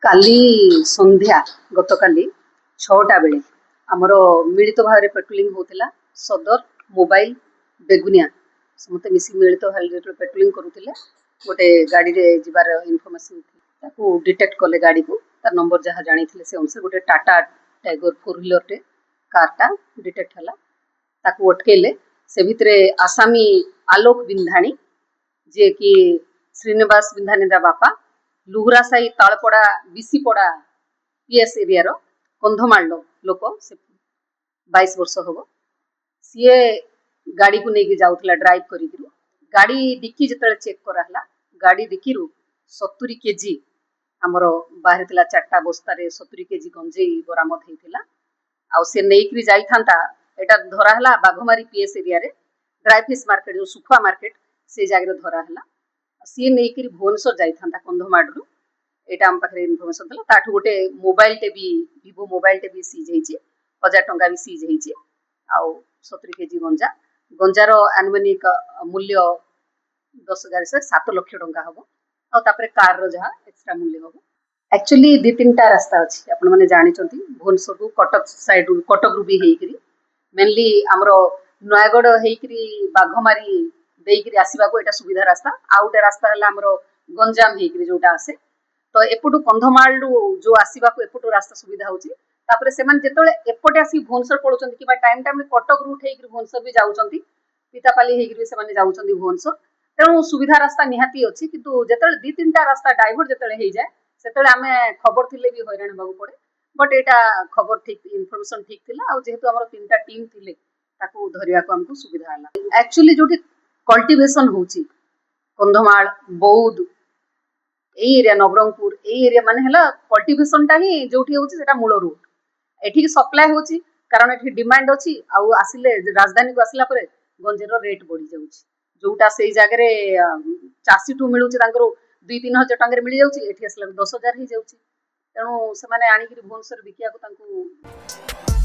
काली संध्या गतकाली 6टा बेले आमर मिलित भाव में पेट्रोलिंग होता सदर मोबाइल बेगुनिया समस्त मिसिक मिलित भाव पेट्रोलिंग करुले गोटे गाड़ी रे जीवार इनफॉरमेशन डिटेक्ट कले गाड़ी को तार नंबर जहाँ जानी से अनुसार गोटे टाटा टाइगर 4 व्हीलर टे कारटा डिटेक्ट है अटकैले से भितर आसामी आलोक बिंधाणी जे कि श्रीनिवास बिंधाणी बापा लुहुरा साई तालपड़ा बीसीपड़ा पीएस एरिया रो कंधमाल लोक से 22 वर्ष हम सी गाड़ी को लेकिन जाऊला ड्राइव कर गाड़ी डिक्की जिते चेक कराला गाड़ी डिक्की 70 केजी आमर बाहर 4टा बस्तार 70 केजी गंजेई बरामद होता आ से नहीं जाता यहाँ धराला बाघमारी पीएस एरिया रे ड्राई फिश मार्केट जो सुखुआ मार्केट से जगह धराला सी नहीं भुवनेश्वर जाता कंधमाड़ू यहाँ आम पाखे इनफर्मेशन था ताठू गोटे मोबाइल टे भी वीवो मोबाइल टे भी सीज हो 1000 टंका भी सीज हो 70 केजी गंजा गंजार आनुमानिक मूल्य 10,000 से 7 लाख टंका हम आउे कार जहाँ एक्सट्रा मूल्य हम एक्चुअली 2-3टा रास्ता अच्छी आपण मैंने जानते भुवनेश्वर को कटक साइड कटक रू भी होकरी मेनली आमर नयगढ़ होकरी बाघमारी देकरी आसवा को यहाँ सुविधा रास्ता आउ गोटे रास्ता है आमर गंजाम होकरी जोटा आसे तो एपटू कंधमाल जो आसवा को एपटू रास्ता सुविधा होची तापर से जिते एपटे आसी भुवनेश्वर पड़ुचंती कि टाइम टाइम कटक रूट होकरी भुवनेश्वर भी जाउचंती पितापाली होकरी से जाउचंती भुवनेश्वर तेणु सुविधा रास्ता निहाती अच्छी किंतु जिते 2-3टा रास्ता डाइवर्ट जिते हो जाए से आम खबर थिले भी हैरान होगा पड़े बट यहाँ खबर ठीक इनफॉरमेशन ठीक थिला आ जेहेतु आमर 3टा टीम थिले ताकू धरिया को हमको सुविधा है एक्चुअली जो कल्टिवेशन होची कंधमाल बौद्ध एरिया नवरंगपुर एरिया माने हला कल्टिवेशन टा ही जोठी होची सेटा मूल रूट एठी सप्लाई होची कारण एठी डिमांड अछि आ आसिले राजधानी को आसिला परे गंजेर रेट बढ़ी जाउची जोटा से जगह रे चासी टू मिलुची तांकरो 2-3 हजार टंका मिल जाउची एठी आसिला 10,000 ही जाउची तेणु से माने आनी भुवनेश्वर बिकिया को तांकू